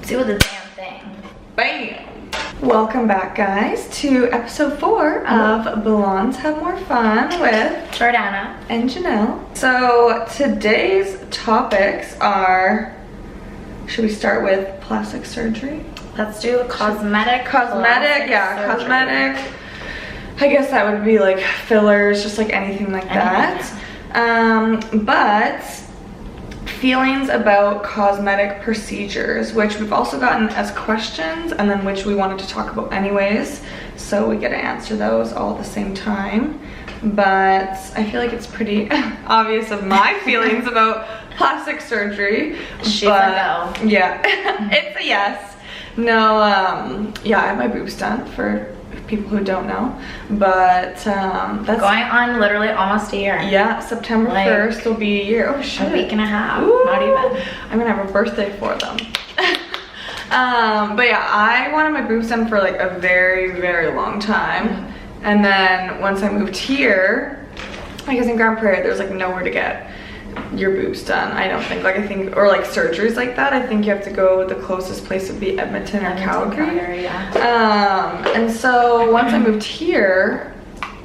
Do the damn thing. Bam! Welcome back, guys, to episode 4 of Blondes Have More Fun with Jordana and Janelle. So today's topics are, should we start with plastic surgery? Let's do cosmetic. Cosmetic, yeah, surgery. Cosmetic. I guess that would be like fillers, just like anything like that. But feelings about cosmetic procedures, which we've also gotten as questions and then which we wanted to talk about anyways, so we get to answer those all at the same time. But I feel like it's pretty obvious of my feelings about plastic surgery. She's a no. Yeah, it's a yes. No, yeah, I have my boobs done for people who don't know, but that's going on literally almost a year. Yeah, September 1st will be a year. Oh shit. A week and a half. Ooh, not even. I'm gonna have a birthday for them. But yeah, I wanted my boobs done for like a very, very long time. And then once I moved here, I guess in Grand Prairie, there's like nowhere to get your boobs done. I don't think, like, I think, or like surgeries like that, I think you have to go, the closest place would be Edmonton or Calgary. Yeah. And so once I moved here,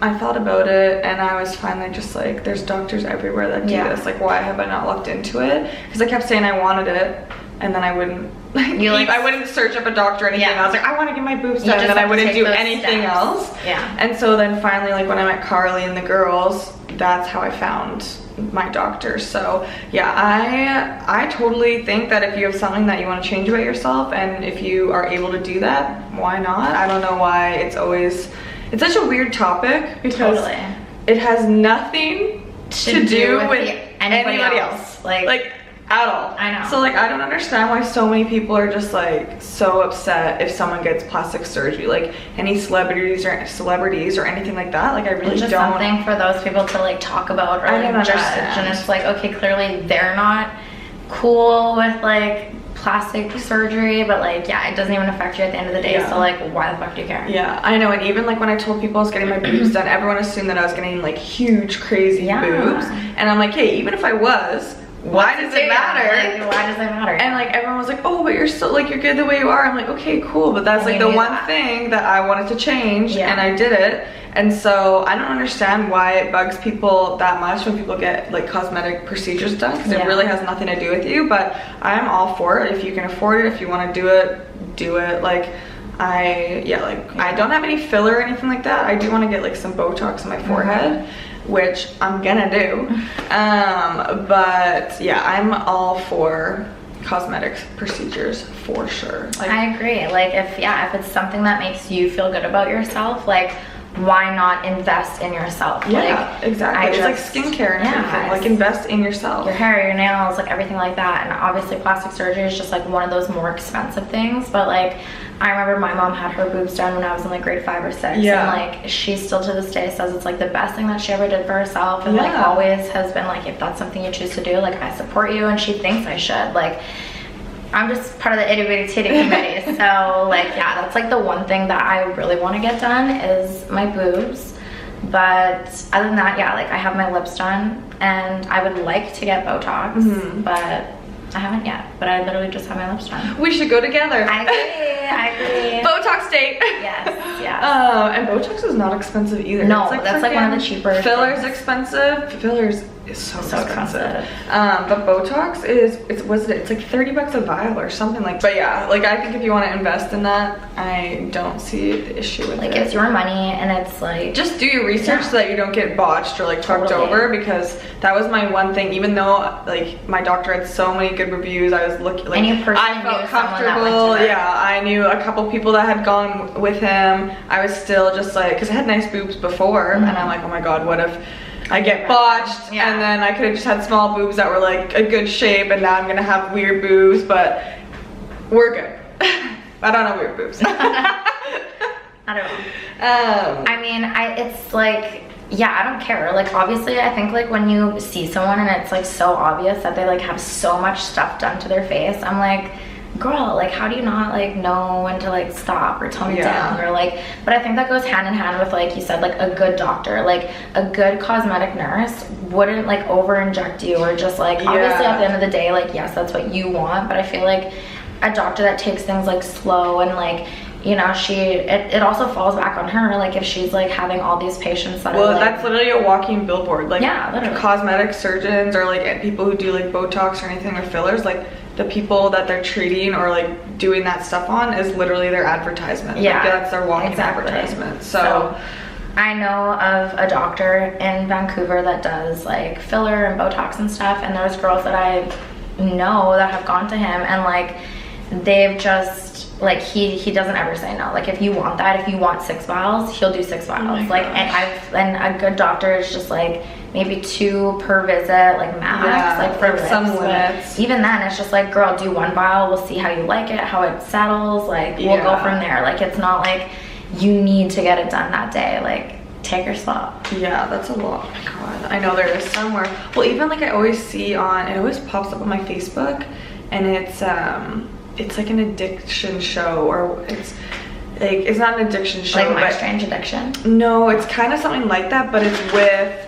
I thought about it and I was finally just like, there's doctors everywhere that do this. Like, why have I not looked into it? Because I kept saying I wanted it and then I wouldn't I wouldn't search up a doctor or anything. I was like, I want to get my boobs done, and then I wouldn't do anything else. Yeah. And so then finally, like when I met Carly and the girls, that's how I found my doctor. So yeah, I totally think that if you have something that you want to change about yourself and if you are able to do that, why not? I don't know why it's such a weird topic because it has nothing to do with anybody else. Like at all. I know. So like I don't understand why so many people are just like so upset if someone gets plastic surgery, like any celebrities or anything like that. Like I really it's just don't. Something for those people to like talk about or I like don't judge. understand. And it's like, okay, clearly they're not cool with like plastic surgery, but like yeah, it doesn't even affect you at the end of the day. So like why the fuck do you care? Yeah, I know. And even like when I told people I was getting my boobs done, everyone assumed that I was getting like huge crazy boobs, and I'm like, hey, even if I was, why does it matter? Like, why does it matter? And like everyone was like, oh, but you're still like, you're good the way you are. I'm like, okay, cool, but that's like the one thing that I wanted to change, and I did it. And so I don't understand why it bugs people that much when people get like cosmetic procedures done, because it really has nothing to do with you. But I'm all for it. If you can afford it, if you want to do it, do it. Like I don't have any filler or anything like that. I do want to get like some Botox on my forehead, which I'm gonna do. But yeah, I'm all for cosmetic procedures for sure. Like, I agree. Like if it's something that makes you feel good about yourself, like why not invest in yourself? Yeah, like, exactly. It's like skincare and everything. Like invest in yourself. Your hair, your nails, like everything like that. And obviously plastic surgery is just like one of those more expensive things. But like I remember my mom had her boobs done when I was in like grade 5 or 6. And like she still to this day says it's like the best thing that she ever did for herself. And like always has been like, if that's something you choose to do, like I support you, and she thinks I should. Like I'm just part of the itty bitty titty committee. So like yeah, that's like the one thing that I really want to get done is my boobs. But other than that, yeah, like I have my lips done and I would like to get Botox, but I haven't yet. But I literally just have my lips done. We should go together. I agree. Botox date. Yes. And Botox is not expensive either. No, that's like one of the cheaper fillers things. Expensive. Fillers is so expensive. But Botox it's like 30 bucks a vial or something like. But yeah, like I think if you want to invest in that, I don't see the issue with it. Like it's your money, and it's like just do your research so that you don't get botched or like fucked over, because that was my one thing. Even though like my doctor had so many good reviews, I was looking like I felt comfortable. Yeah, I knew a couple people that had gone with him. I was still just like, because I had nice boobs before, and I'm like, oh my god, what if I get botched and then I could have just had small boobs that were like a good shape, and now I'm gonna have weird boobs. But we're good. I don't have weird boobs. I don't know. I mean, it's like, yeah, I don't care. Like obviously I think like when you see someone and it's like so obvious that they like have so much stuff done to their face, I'm like, girl, like how do you not like know when to like stop or tone it down, or like, but I think that goes hand in hand with, like you said, like a good doctor. Like a good cosmetic nurse wouldn't like over inject you, or just like obviously at the end of the day, like yes, that's what you want, but I feel like a doctor that takes things like slow and like, you know, it also falls back on her, like if she's like having all these patients that well, are, like, that's literally a walking billboard. Like, yeah, literally. Cosmetic surgeons or like people who do like Botox or anything or fillers, like the people that they're treating or like doing that stuff on is literally their advertisement. Yeah, like, that's their walking exactly. advertisement. So I know of a doctor in Vancouver that does like filler and Botox and stuff, and there's girls that I know that have gone to him, and like they've just like he doesn't ever say no. Like if you want that, if you want 6 vials, he'll do 6 vials. Oh like and a good doctor is just like maybe 2 per visit, like max, like for lips. Some limits. Even then, it's just like, girl, do 1 vial. We'll see how you like it, how it settles. Like we'll go from there. Like it's not like you need to get it done that day. Like take your slot. Yeah, that's a lot. Oh my god, I know there is somewhere. Well, even like I always see on, it always pops up on my Facebook, and it's like an addiction show, or it's like, it's not an addiction show, like My Strange Addiction. No, it's kind of something like that, but it's with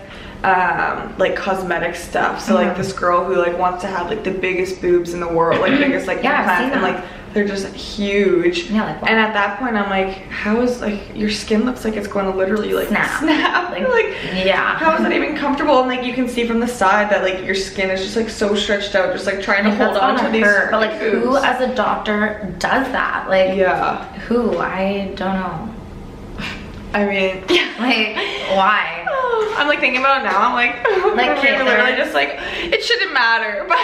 like cosmetic stuff. So like this girl who like wants to have like the biggest boobs in the world, like biggest like implants, and like they're just huge. Yeah, like, wow. And at that point I'm like, how is, like, your skin looks like it's going to literally like snap. Like yeah, how is it even comfortable? And like you can see from the side that like your skin is just like so stretched out, just like trying to hold on to these but like boobs. Who as a doctor does that? Like who? I don't know. I mean, like why? I'm like thinking about it now. I'm like we're literally just like, it shouldn't matter, but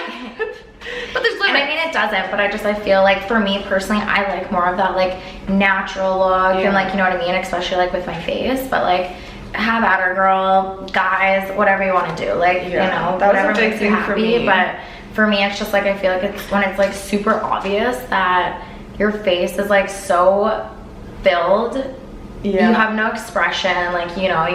there's limits. And I mean, it doesn't, but I feel like for me personally, I like more of that like natural look and like, you know what I mean, especially like with my face. But like, have at her, girl, guys, whatever you want to do, like, you know, whatever makes you happy. But for me, it's just like, I feel like it's when it's like super obvious that your face is like so filled. You have no expression, like, you know,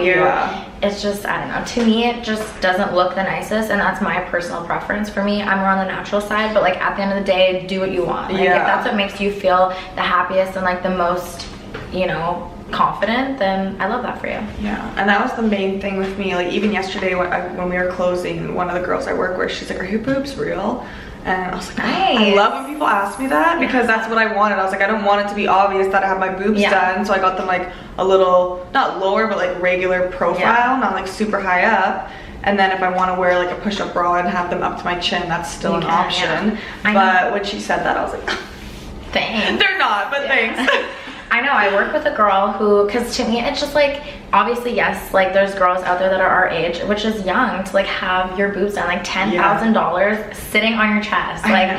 it's just, I don't know, to me it just doesn't look the nicest, and that's my personal preference. For me, I'm more on the natural side, but like at the end of the day, do what you want. Like if that's what makes you feel the happiest and like the most, you know, confident, then I love that for you. Yeah, and that was the main thing with me. Like even yesterday when we were closing, one of the girls I work with, she's like, are your boobs real? And I was like, nice. I love when people ask me that, because that's what I wanted. I was like, I don't want it to be obvious that I have my boobs done, so I got them like a little, not lower, but like regular profile, not like super high up. And then if I want to wear like a push-up bra and have them up to my chin, that's still an option. But when she said that, I was like, thanks. They're not, but thanks. I know, I work with a girl who, because to me it's just like, obviously yes, like there's girls out there that are our age, which is young, to like have your boobs done, like $10,000 sitting on your chest. Like,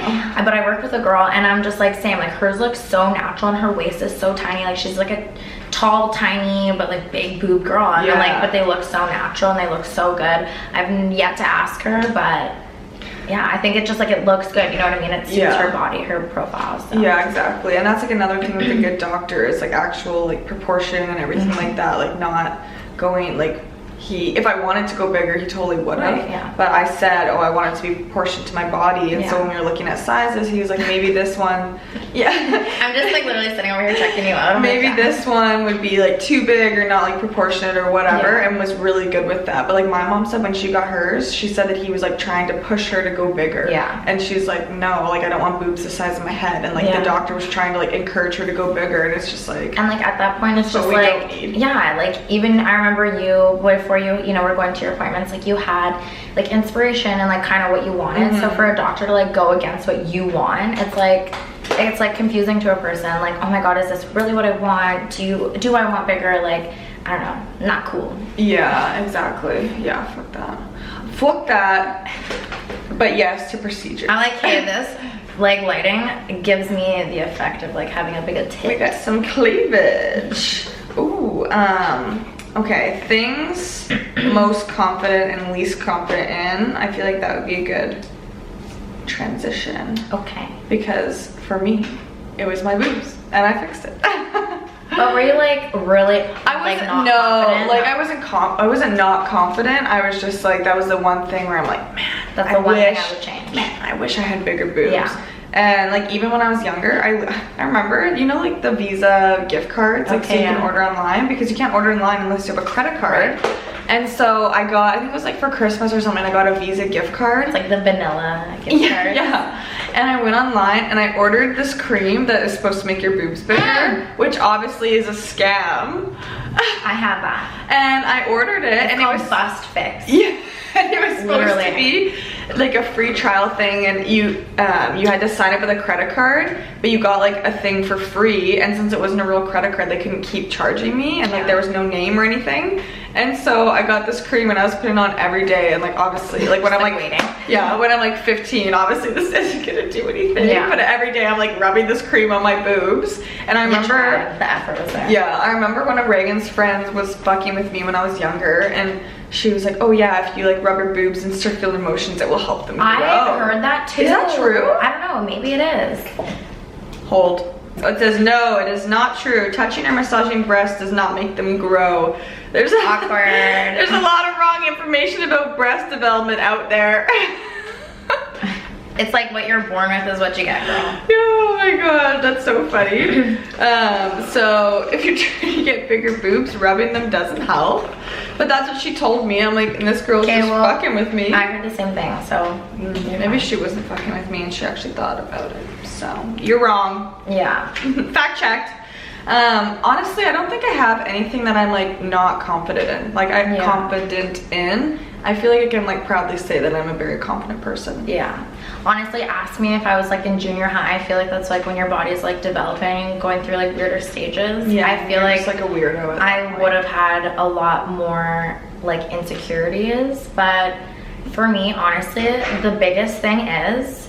but I work with a girl and I'm just like, same, like hers looks so natural and her waist is so tiny, like she's like a tall, tiny, but like big boob girl. And I'm like, but they look so natural and they look so good. I've yet to ask her, but yeah, I think it just like, it looks good, you know what I mean? It suits her body, her profile. So. Yeah, exactly. And that's like another thing with a good doctor is like actual like proportion and everything like that. Like not going like, if I wanted to go bigger, he totally would have. But I said, oh, I want it to be proportioned to my body. And so when we were looking at sizes, he was like, maybe this one, I'm just like literally sitting over here checking you out. Maybe this one would be like too big or not like proportionate or whatever, and was really good with that. But like my mom said when she got hers, she said that he was like trying to push her to go bigger. And she's like, no, like I don't want boobs the size of my head. And like the doctor was trying to like encourage her to go bigger, and it's just like. And like at that point, it's just like, like even I remember you, before you know, we're going to your appointments, like you had like inspiration and like kind of what you wanted. So for a doctor to like go against what you want, it's like confusing to a person. Like, oh my god, is this really what I want? Do I want bigger? Like, I don't know, not cool. Yeah, exactly. Yeah, fuck that. But yes to procedures. I like, hey, this like lighting gives me the effect of like having a bigger tit. We got some cleavage. Ooh, okay, things most confident and least confident in. I feel like that would be a good transition. Okay. Because for me, it was my boobs, and I fixed it. But were you like really? I wasn't not confident. I was just like, that was the one thing where I'm like, man, that's the one thing I would change. Man, I wish I had bigger boobs. Yeah. And like even when I was younger, I remember, you know, like the Visa gift cards, like so you can order online, because you can't order online unless you have a credit card. And so I got, I think it was like for Christmas or something, I got a Visa gift card. It's like the vanilla gift card. Yeah. and I went online and I ordered this cream that is supposed to make your boobs bigger, which obviously is a scam. I had that. And I ordered it, and it was Bust Fix. Yeah, and it was supposed to be like a free trial thing, and you had to sign up with a credit card, but you got like a thing for free, and since it wasn't a real credit card, they couldn't keep charging me, and like there was no name or anything. And so I got this cream and I was putting it on every day, and like obviously like when I'm like waiting. Yeah, when I'm like 15, obviously this isn't gonna do anything. Yeah. But every day I'm like rubbing this cream on my boobs. And I remember the effort was there. Yeah, I remember one of Reagan's friends was fucking with me when I was younger, and she was like, oh yeah, if you like rub your boobs in circular motions, it will help them grow. I've heard that too. Is that true? I don't know, maybe it is. Hold. It says, no, it is not true. Touching or massaging breasts does not make them grow. There's Awkward. There's a lot of wrong information about breast development out there. It's like what you're born with is what you get, girl. Oh my god, that's so funny. So if you're trying to get bigger boobs, rubbing them doesn't help. But that's what she told me. I'm like, and this girl's just fucking with me. I heard the same thing, so. Maybe she wasn't fucking with me and she actually thought about it. So, you're wrong. Yeah. Fact checked. Honestly, I don't think I have anything that I'm like not confident in. Like I'm confident in. I feel like I can like proudly say that I'm a very confident person. Yeah. Honestly, ask me if I was like in junior high. I feel like that's like when your body's like developing, going through like weirder stages. Yeah, I feel like a weirdo. I would have had a lot more like insecurities, but for me, honestly, the biggest thing is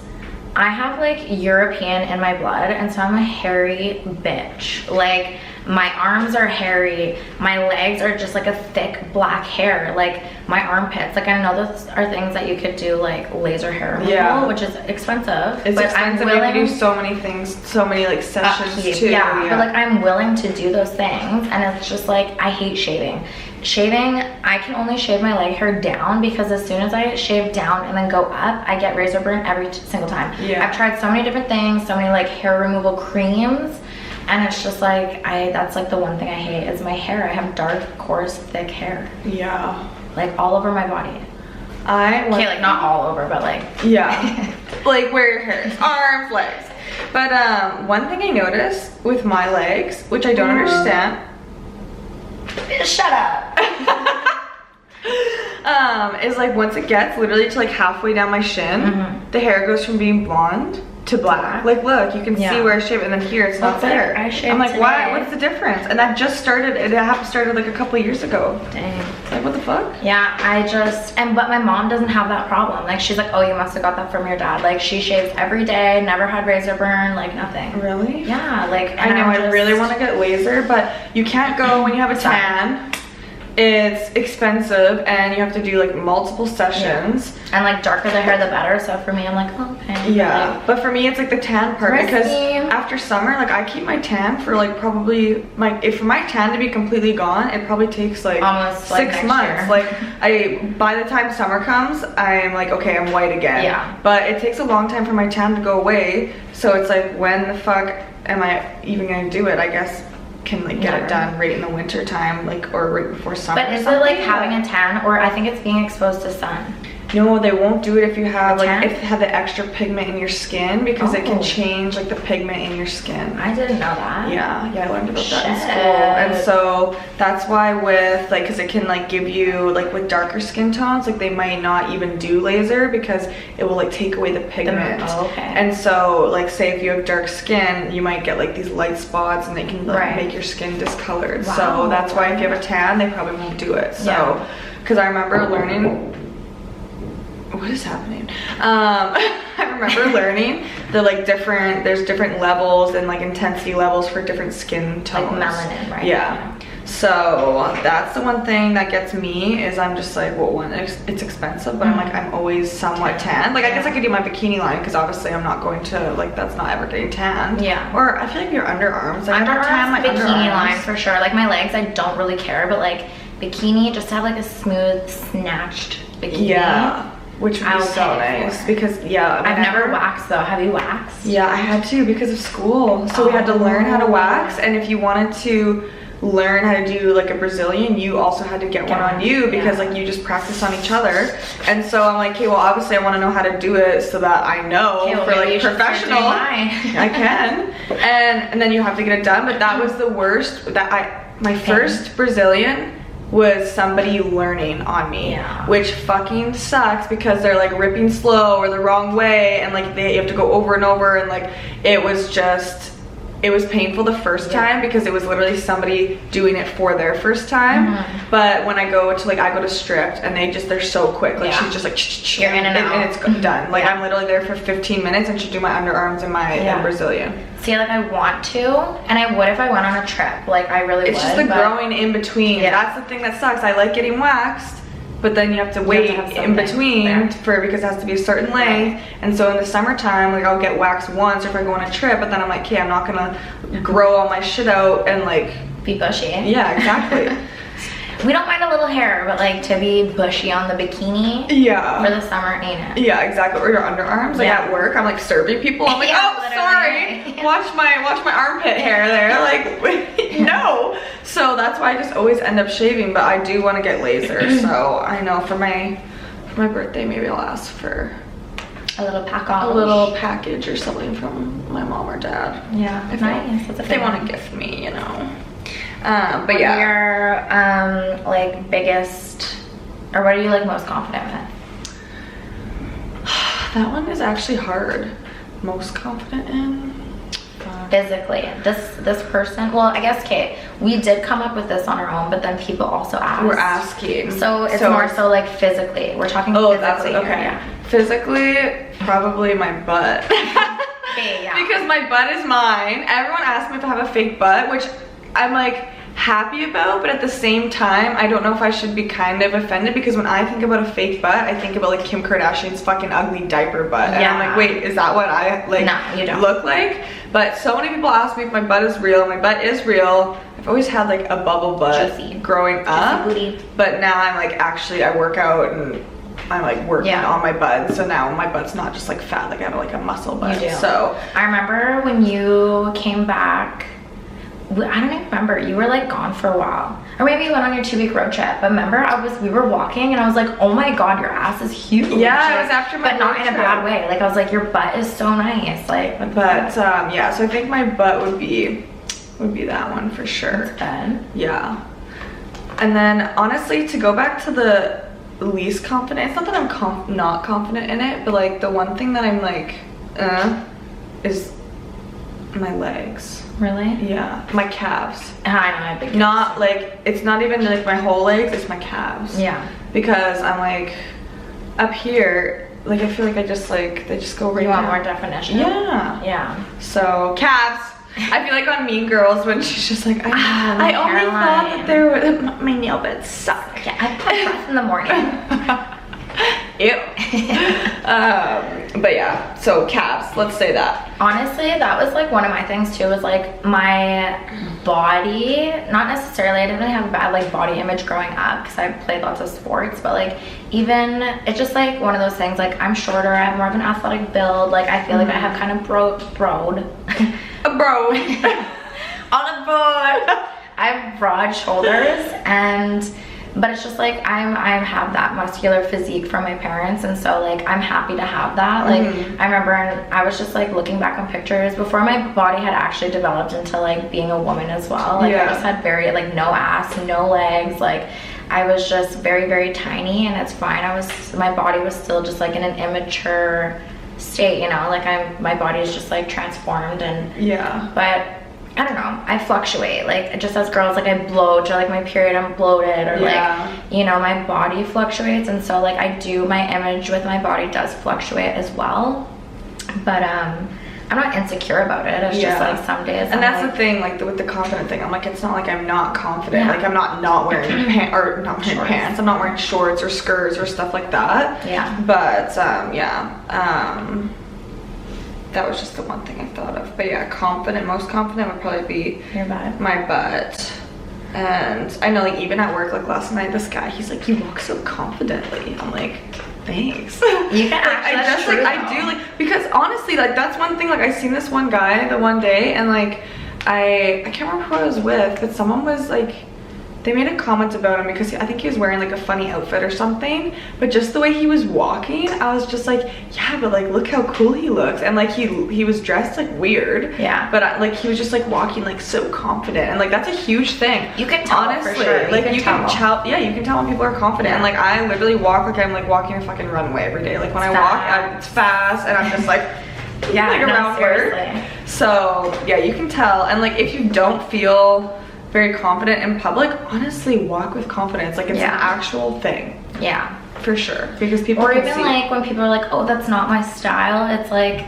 I have like European in my blood, and so I'm a hairy bitch. Like my arms are hairy, my legs are just like a thick black hair, like my armpits. Like I know those are things that you could do like laser hair removal, which is expensive. It's expensive. You can do so many things, so many like sessions too. Yeah, but like I'm willing to do those things, and it's just like I hate shaving. Shaving, I can only shave my leg hair down because as soon as I shave down and then go up, I get razor burn every single time. Yeah. I've tried so many different things, so many like hair removal creams, and it's just like that's like the one thing I hate is my hair. I have dark, coarse, thick hair. Yeah. Like all over my body. Okay, like not all over, but like like where your hair is, arms, legs. But one thing I noticed with my legs, which I don't understand. Shut up. Is like once it gets literally to like halfway down my shin, the hair goes from being blonde to black. Like look, you can see where I shaved, and then here it's not there. I'm like, why? What's the difference? And that just started. It started like a couple of years ago. Dang. Like what the fuck? Yeah, but my mom doesn't have that problem. Like she's like, oh, you must have got that from your dad. Like she shaves every day, never had razor burn, like nothing. Really? Yeah, like I know. I really want to get laser, but you can't go when you have a tan. It's expensive and you have to do like multiple sessions. And like darker the hair the better, so for me I'm like, oh, okay. Yeah, like, but for me it's like the tan part because after summer, like I keep my tan for like probably for my tan to be completely gone, it probably takes like almost 6 months. Like by the time summer comes, I'm like, okay, I'm white again. Yeah. But it takes a long time for my tan to go away, so it's like, when the fuck am I even gonna do it? I guess can like get it done right in the winter time, like, or right before summer. But is it like having a tan, or I think it's being exposed to sun? No, they won't do it if you have like if you have the extra pigment in your skin, because it can change like the pigment in your skin. I didn't know that. Yeah, I learned about that in school. And so that's why with like, because it can like give you like with darker skin tones, like they might not even do laser because it will like take away the pigment. And so like say if you have dark skin, you might get like these light spots and they can like make your skin discolored. So that's why if you have a tan, they probably won't do it. So because I remember learning, what is happening? I remember learning the like there's different levels and like intensity levels for different skin tones. Like melanin, right? Yeah. So that's the one thing that gets me is I'm just like, well, one, it's expensive, but I'm like, I'm always somewhat tan. Like I guess I could do my bikini line because obviously I'm not going to like, that's not ever getting tanned. Yeah. Or I feel like your underarms. I never tan my bikini line for sure. Like my legs, I don't really care, but like bikini, just to have like a smooth, snatched bikini. Yeah. Which would be so nice because I've never waxed though. Have you waxed? Yeah, I had to because of school. So we had to learn how to wax, and if you wanted to learn how to do like a Brazilian, you also had to get one on you, because like you just practice on each other. And so I'm like, okay, well obviously I want to know how to do it so that I know for like professional I can. And then you have to get it done. But that was the worst. My first Brazilian was somebody learning on me, which fucking sucks, because they're like ripping slow or the wrong way, and like you have to go over and over, and like it was painful the first time, because it was literally somebody doing it for their first time. But when I go to Stripped, and they're so quick, like she's just like you're in and out, and it's done. Like I'm literally there for 15 minutes, and she'll do my underarms and my Brazilian. See, like I want to, and I would if I went on a trip. Like I really would. It's just the growing in between. That's the thing that sucks. I like getting waxed, but then you have to wait in between because it has to be a certain length. And so in the summertime, like I'll get waxed once if I go on a trip, but then I'm like, okay, I'm not gonna grow all my shit out and like be bushy. Yeah, exactly. We don't mind a little hair, but like to be bushy on the bikini for the summer, ain't it? Yeah, exactly. Or your underarms. Like at work, I'm like serving people. I'm like, oh, sorry. Watch my armpit hair there. Like, no. So that's why I just always end up shaving. But I do want to get laser. So I know for my birthday, maybe I'll ask for a little package or something from my mom or dad. Yeah, if they want to gift me, you know. But what are your like biggest, or what are you like most confident with? That one is actually hard. Most confident in physically. This person, well, I guess, okay, we did come up with this on our own, but then people also asked. We're asking. So it's more so like physically. We're talking physically. That's okay. Physically, probably my butt. Okay, because my butt is mine. Everyone asks me if I have a fake butt, which I'm like happy about, but at the same time I don't know if I should be kind of offended, because when I think about a fake butt, I think about like Kim Kardashian's fucking ugly diaper butt, and I'm like, wait, is that what I like you don't look like? But so many people ask me if my butt is real. My butt is real. I've always had like a bubble butt growing up, but now I'm like, actually I work out and I'm like working on my butt, so now my butt's not just like fat, like I have like a muscle butt. So I remember when you came back, I don't even remember, you were like gone for a while, or maybe you went on your 2-week road trip, but remember we were walking and I was like, oh my god, your ass is huge. Yeah, it was after my but not in a bad way. Like I was like, your butt is so nice. Like, but yeah, so I think my butt would be that one for sure. That's good. Yeah. And then honestly, to go back to the least confident, it's not that I'm not confident in it, but like the one thing that I'm like is my legs. Really? Yeah, my calves. I know, I have big calves. Not like, it's not even like my whole legs, it's my calves. Yeah. Because I'm like, up here, like I feel like I just like, they just go right down. You want more definition? Yeah. Yeah. So, calves. I feel like on Mean Girls when she's just like, I only thought that there were, my nail beds suck. Yeah, I put breath in the morning. Ew. But yeah, so calves, let's say that. Honestly, that was like one of my things too, was like my body, not necessarily, I didn't really have a bad like body image growing up because I played lots of sports, but like even, it's just like one of those things, like I'm shorter, I have more of an athletic build, like I feel like I have kind of broad. A bro. On a board. I have broad shoulders, but it's just like I have that muscular physique from my parents, and so like I'm happy to have that. Like I remember, and I was just like looking back on pictures before my body had actually developed into like being a woman as well. Like I just had very like no ass, no legs, like I was just very, very tiny, and it's fine. My body was still just like in an immature state, you know, like my body is just like transformed, and but I don't know, I fluctuate, like just as girls, like I bloat, or like my period I'm bloated, or like, you know, my body fluctuates, and so like my image with my body does fluctuate as well, but I'm not insecure about it. It's just like some days, and that's like, the thing, like with the confident thing, I'm like, it's not like I'm not confident, like I'm not wearing pants, I'm not wearing shorts or skirts or stuff like that, but that was just the one thing I thought of. But yeah, most confident would probably be your butt. My butt. And I know, like even at work, like last night, this guy, he's like, you walk so confidently. I'm like, thanks. You can I do, like, because honestly, like that's one thing, like I seen this one guy the one day, and like I can't remember who I was with, but someone was like, they made a comment about him because I think he was wearing like a funny outfit or something, but just the way he was walking, I was just like, yeah, but like look how cool he looks. And like he was dressed like weird, yeah, but like he was just like walking like so confident, and like that's a huge thing. You can tell, honestly, for sure. Like you can tell, yeah, you can tell when people are confident. Yeah. And like I literally walk like I'm like walking a fucking runway every day. Like when I walk, it's fast, and I'm just like yeah, like around her. So yeah, you can tell. And like if you don't feel very confident in public, honestly walk with confidence. Like it's an actual thing. Yeah, for sure, because people or can even see. like when people are like, oh, that's not my style, it's like,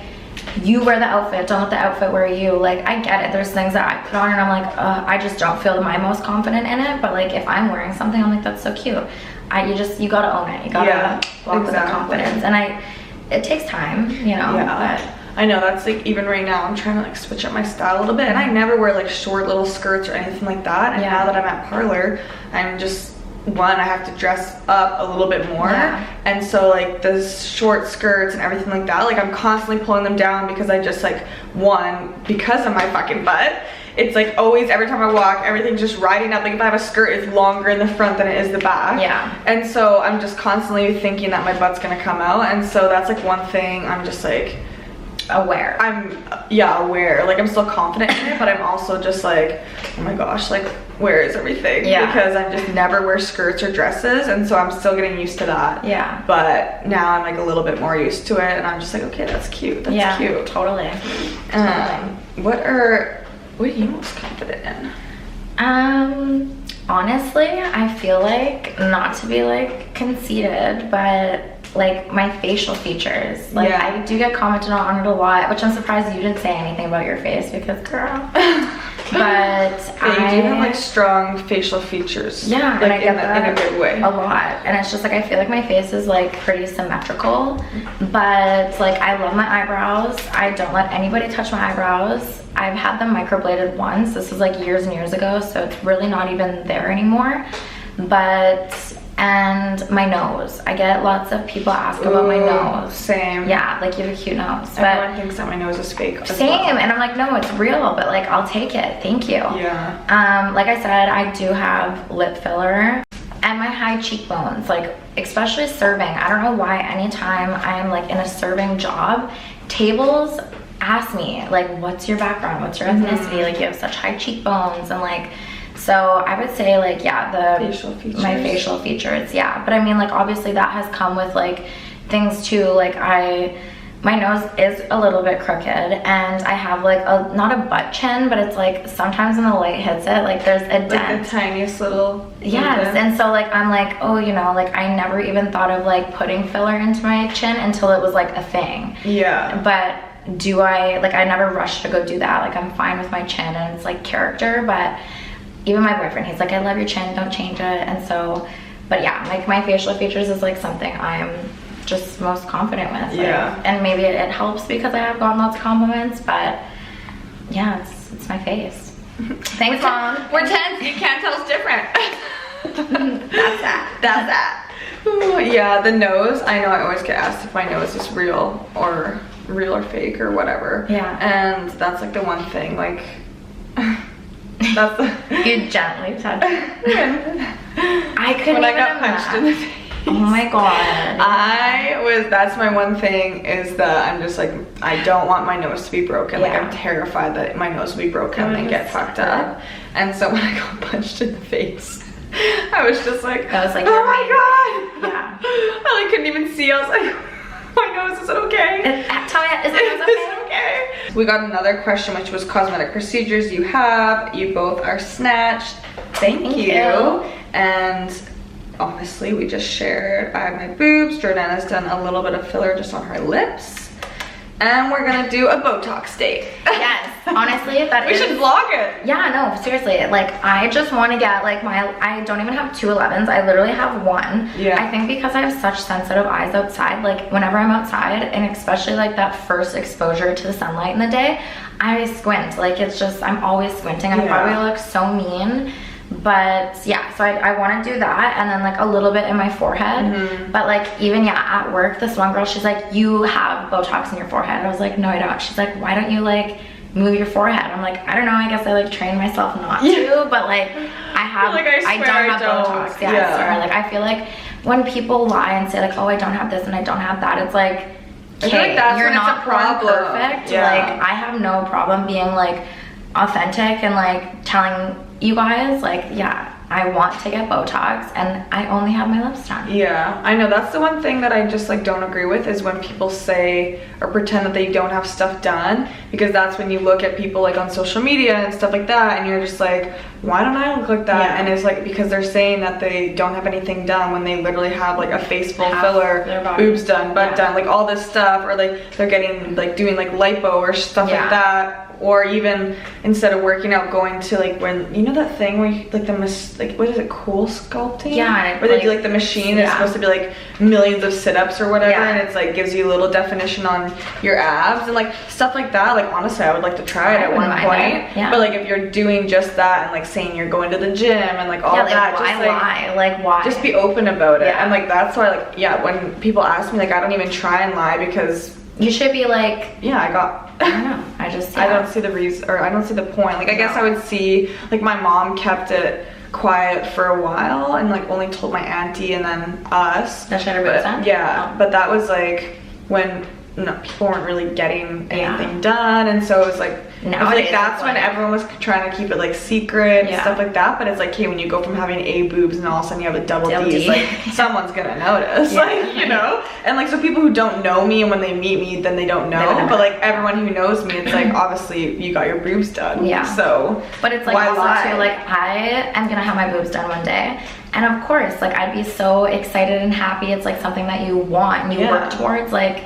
you wear the outfit, don't let the outfit wear you. Like I get it, there's things that I put on and I'm like, I just don't feel my most confident in it, but like if I'm wearing something, I'm like, that's so cute. You gotta own it, you gotta walk with the confidence. And it takes time, you know. But I know, that's like, even right now I'm trying to like switch up my style a little bit, and I never wear like short little skirts or anything like that. And now that I'm at parlor, I'm just, one, I have to dress up a little bit more, and so like the short skirts and everything like that, like I'm constantly pulling them down because I just like, one, because of my fucking butt, it's like always, every time I walk, everything's just riding up. Like if I have a skirt, it's longer in the front than it is the back. Yeah. And so I'm just constantly thinking that my butt's gonna come out, and so that's like one thing I'm just like aware. I'm aware. Like I'm still confident in it, but I'm also just like, oh my gosh, like where is everything? Because I just never wear skirts or dresses, and so I'm still getting used to that. Yeah. But now I'm like a little bit more used to it, and I'm just like, okay, that's cute. That's cute. Totally. What are you most confident in? Honestly, I feel like, not to be like conceited, but like my facial features, like I do get commented on it a lot, which I'm surprised you didn't say anything about your face, because girl. But you do have like strong facial features. Yeah, like, and I get that in a good way. A lot. And it's just like, I feel like my face is like pretty symmetrical, but like I love my eyebrows. I don't let anybody touch my eyebrows. I've had them microbladed once. This was like years and years ago, so it's really not even there anymore. And my nose, I get lots of people ask about my nose. Same. Yeah, like you have a cute nose. Everyone thinks that my nose is fake. Same, and I'm like, no, it's real, but like I'll take it. Thank you. Yeah. Like I said, I do have lip filler and my high cheekbones, like especially serving. I don't know why anytime I'm like in a serving job, tables ask me like, what's your background? What's your ethnicity? Like you have such high cheekbones, and like, so I would say like, my facial features, but I mean like obviously that has come with like things too, like my nose is a little bit crooked, and I have like not a butt chin, but it's like sometimes when the light hits it, like there's a dent. Like the tiniest little dent. And so like I'm like, oh, you know, like I never even thought of like putting filler into my chin until it was like a thing. Yeah. But do I, like I never rushed to go do that. Like I'm fine with my chin and it's like character, but even my boyfriend, he's like, I love your chin, don't change it. And so, but yeah, like my facial features is like something I'm just most confident with. Like, and maybe it helps because I have gotten lots of compliments, but yeah, it's my face. Thanks, Mom. We're 10, you can't tell us different. That's that. Ooh, yeah, the nose, I know I always get asked if my nose is real or fake or whatever. Yeah. And that's like the one thing, like, that's you gently touch it. I couldn't when I got punched in the face. Oh my god. That's my one thing, is that I'm just like, I don't want my nose to be broken. Like I'm terrified that my nose will be broken and get fucked up. And so when I got punched in the face, I was just like, I was like, oh my god. Yeah. I like couldn't even see. I was like, my nose, is it okay? Tell me, is it okay? We got another question, which was cosmetic procedures you have. You both are snatched. Thank you. And honestly, we just shared, I have my boobs. Jordana's done a little bit of filler just on her lips. And we're gonna do a Botox date. Yes, honestly, we should vlog it. Yeah, no, seriously. Like, I just want to get like I don't even have 2 11s. I literally have 1. Yeah. I think because I have such sensitive eyes outside, like whenever I'm outside, and especially like that first exposure to the sunlight in the day, I squint. Like it's just, I'm always squinting. I probably look so mean. But yeah, so I want to do that, and then like a little bit in my forehead. But like even at work, this one girl, she's like, you have Botox in your forehead. I was like, no, I don't. She's like, why don't you like move your forehead. I'm like, I don't know, I guess I like train myself not to, but like I don't have Botox. Yeah, I swear. Like I feel like when people lie and say like, oh, I don't have this and I don't have that, it's like, okay, you're not perfect. Yeah. Like I have no problem being like authentic and like telling you guys like, yeah, I want to get Botox and I only have my lips done. Yeah, I know. That's the one thing that I just like don't agree with, is when people say or pretend that they don't have stuff done, because that's when you look at people like on social media and stuff like that and you're just like, why don't I look like that? Yeah. And it's like because they're saying that they don't have anything done when they literally have like a face full filler, boobs done, butt done, like all this stuff, or like they're getting like doing like lipo or stuff like that. Or even instead of working out, going to like, when you know that thing where you, like like what is it, cool sculpting? Yeah, where they do like the machine. It's supposed to be like millions of sit-ups or whatever, and it's like gives you a little definition on your abs and like stuff like that. Like honestly, I would like to try it at one point. But like if you're doing just that and like saying you're going to the gym and like all that, why just lie? Like why? Just be open about it. And like that's why like when people ask me, like I don't even try and lie, because you should be like, I don't know. I don't see the reason, or I don't see the point. Like I guess I would see, like my mom kept it quiet for a while and like only told my auntie and then us. That she had her boobs done? Yeah, but that was like when people weren't really getting anything done, and so it was like, I feel like that's when everyone was trying to keep it like secret and stuff like that. But it's like, okay, when you go from having A boobs and all of a sudden you have a double D, it's like someone's gonna notice, like, you know. And like, so people who don't know me and when they meet me, then they don't know. But like everyone who knows me, it's like, obviously you got your boobs done. Yeah. So, but it's like also too, like I am gonna have my boobs done one day. And of course, like I'd be so excited and happy. It's like something that you want and you work towards, like.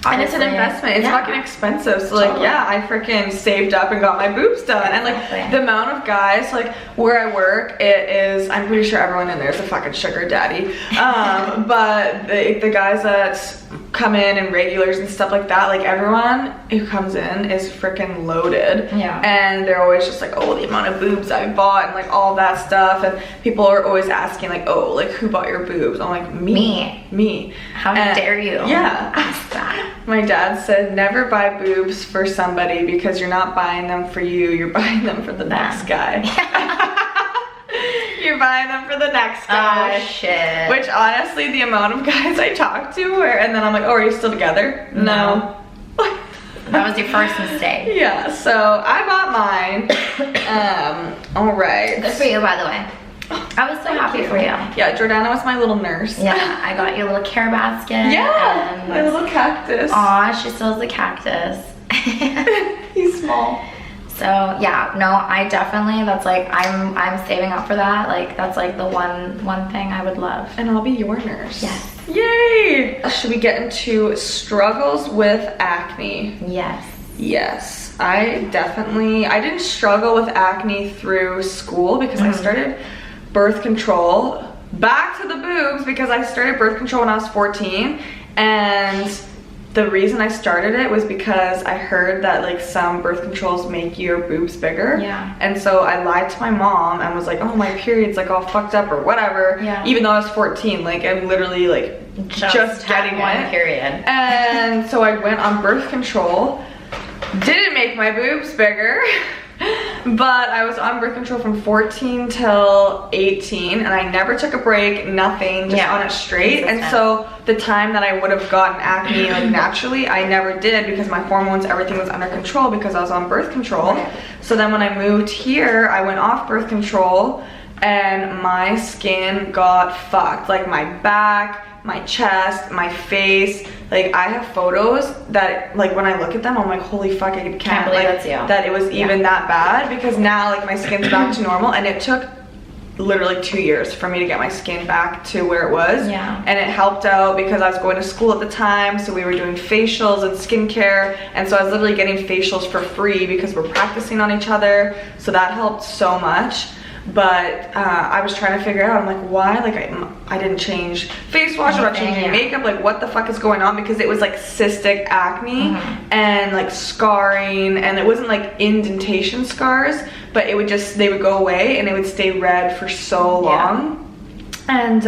Obviously. And it's an investment. It's fucking expensive. So like, I freaking saved up and got my boobs done. And like the amount of guys, like where I work, it is, I'm pretty sure everyone in there is a fucking sugar daddy. But the guys that come in and regulars and stuff like that, like everyone who comes in is freaking loaded. Yeah. And they're always just like, oh, the amount of boobs I bought and like all that stuff. And people are always asking like, oh, like who bought your boobs? I'm like, me. How dare you? Yeah. Ask that. My dad said, never buy boobs for somebody, because you're not buying them for you, you're buying them for the next guy. You're buying them for the next guy. Oh shit. Which honestly, the amount of guys I talk to, and then I'm like, oh, are you still together? No. That was your first mistake. Yeah, so I bought mine. All right. Good for you, by the way. I was so happy for you. Yeah, Jordana was my little nurse. Yeah, I got your little care basket. Yeah, my little cactus. Aw, she still has a cactus. He's small. So yeah, no, I definitely, that's like, I'm saving up for that. Like that's like the one thing I would love. And I'll be your nurse. Yes. Yay! Should we get into struggles with acne? Yes. Yes, I didn't struggle with acne through school, because I started birth control, back to the boobs, because I started birth control when I was 14, and the reason I started it was because I heard that like some birth controls make your boobs bigger. Yeah. And so I lied to my mom and was like, oh, my period's like all fucked up or whatever. Yeah. Even though I was 14, like I'm literally like just getting one period. And so I went on birth control. Didn't make my boobs bigger. But I was on birth control from 14 till 18, and I never took a break, nothing, just on it straight. And so the time that I would have gotten acne like naturally, I never did, because my hormones, everything was under control because I was on birth control. So then when I moved here, I went off birth control and my skin got fucked. Like my back, my chest, my face, like I have photos that like when I look at them I'm like, holy fuck, I can't believe that's you. That it was even that bad, because now like my skin's back to normal, and it took literally 2 years for me to get my skin back to where it was. Yeah. And it helped out because I was going to school at the time, so we were doing facials and skincare, and so I was literally getting facials for free because we're practicing on each other, so that helped so much. But I was trying to figure out, I'm like, why, like I didn't change face wash, I'm not changing makeup, like what the fuck is going on, because it was like cystic acne and like scarring, and it wasn't like indentation scars, but it would just, they would go away and it would stay red for so long. And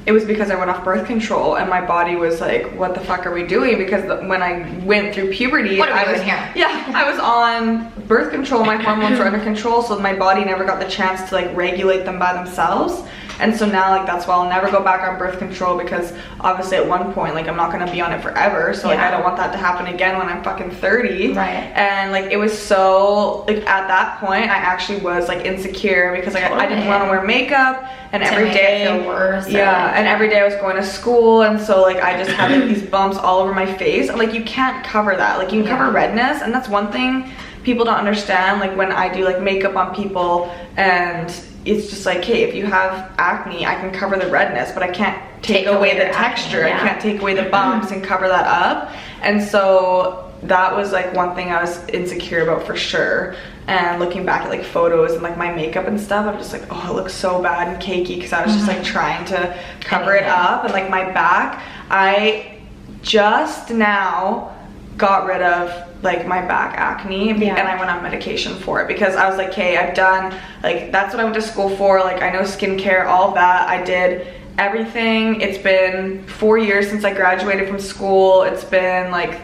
it was because I went off birth control, and my body was like, what the fuck are we doing? Because when I went through puberty, I was on birth control, my hormones were under control, so my body never got the chance to like regulate them by themselves. And so now, like, that's why I'll never go back on birth control, because obviously at one point, like, I'm not gonna be on it forever, so like I don't want that to happen again when I'm fucking 30. Right. And like, it was so, like, at that point I actually was like insecure, because like I didn't want to wear makeup, and every day feel worse, and every day I was going to school, and so like I just had like these bumps all over my face. Like, you can't cover that. Like, you can cover redness, and that's one thing people don't understand. Like, when I do like makeup on people, and it's just like, hey, if you have acne, I can cover the redness, but I can't take away the texture. I can't take away the bumps and cover that up. And so that was like one thing I was insecure about for sure. And looking back at like photos and like my makeup and stuff, I'm just like, oh, it looks so bad and cakey, because I was just like trying to cover it up. And like my back, I just now got rid of like my back acne, and I went on medication for it, because I was like, hey, I've done, like, that's what I went to school for. Like, I know skincare, all of that. I did everything. It's been 4 years since I graduated from school. It's been like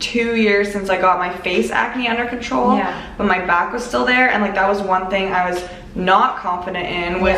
2 years since I got my face acne under control, but my back was still there. And like, that was one thing I was not confident in, was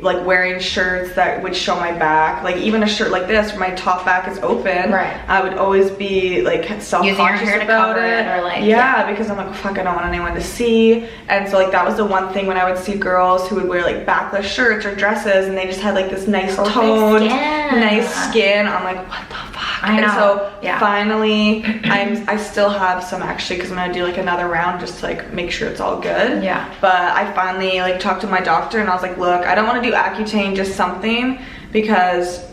like wearing shirts that would show my back. Like, even a shirt like this where my top back is open, I would always be like self-conscious about it, or like because I'm like, fuck, I don't want anyone to see. And so like, that was the one thing when I would see girls who would wear like backless shirts or dresses, and they just had like this nice toned nice skin, I'm like, what the fuck? And so finally, I still have some, actually, because I'm gonna do like another round just to like make sure it's all good. But I finally like talked to my doctor, and I was like, look, I don't want to do Accutane, just something, because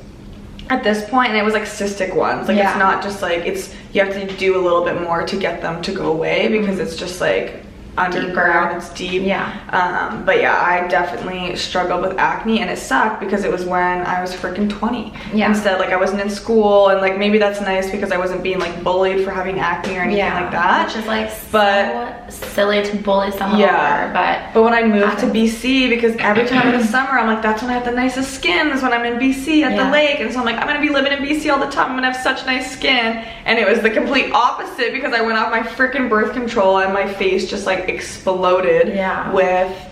at this point, and it was like cystic ones, like it's not just like, it's, you have to do a little bit more to get them to go away, because it's just like underground, it's deep. But yeah, I definitely struggled with acne, and it sucked because it was when I was freaking 20 instead. Like, I wasn't in school, and like, maybe that's nice because I wasn't being like bullied for having acne or anything like that, which is like so silly to bully someone over. But when I moved to BC, because every time in the summer I'm like, that's when I have the nicest skin, is when I'm in BC at the lake. And so I'm like, I'm gonna be living in BC all the time, I'm gonna have such nice skin. And it was the complete opposite, because I went off my freaking birth control, and my face just like exploded with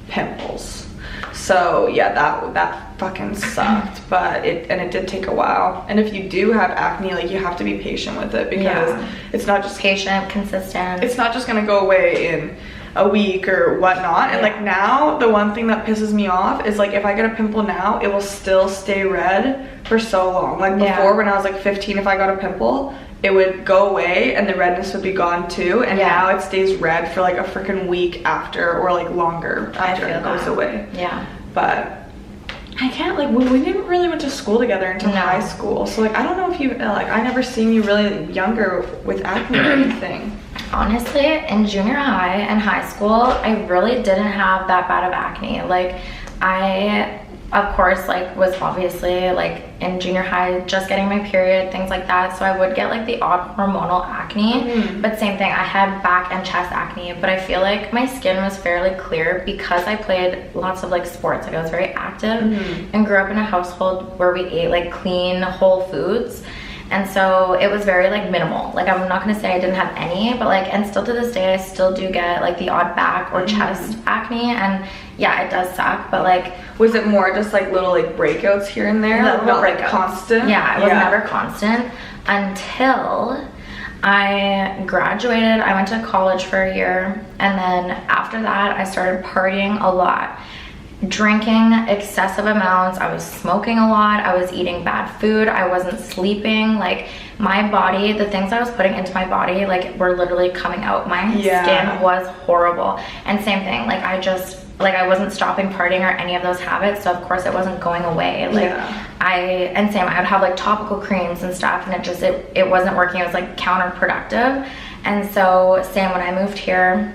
pimples. So yeah, that fucking sucked. But it did take a while. And if you do have acne, like, you have to be patient with it, because it's not just patient, consistent. It's not just gonna go away in a week or whatnot. And like, now the one thing that pisses me off is like, if I get a pimple now, it will still stay red for so long. Like, before, when I was like 15, if I got a pimple, it would go away and the redness would be gone too, and now it stays red for like a freaking week after, or like longer after it goes away. But I can't, like, we didn't really went to school together until high school, so like, I don't know if you, like, I never seen you really younger with acne or anything. Honestly, in junior high and high school, I really didn't have that bad of acne. Like, I, of course, like, was obviously like in junior high just getting my period, things like that, so I would get like the odd hormonal acne. But same thing, I had back and chest acne, but I feel like my skin was fairly clear because I played lots of like sports. Like, I was very active and grew up in a household where we ate like clean whole foods. And so it was very like minimal. Like, I'm not gonna say I didn't have any, but like, and still to this day I still do get like the odd back or chest acne, and yeah, it does suck. But like, was it more just like little like breakouts here and there? Little not breakouts. Like constant? Yeah, it was never constant until I graduated. I went to college for a year, and then after that I started partying a lot, drinking excessive amounts. I was smoking a lot. I was eating bad food. I wasn't sleeping. Like, my body, the things I was putting into my body, like, were literally coming out. My skin was horrible. And same thing, like, I wasn't stopping partying or any of those habits, so of course it wasn't going away. Like, I would have like topical creams and stuff, and it wasn't working. It was like counterproductive. And so same when I moved here,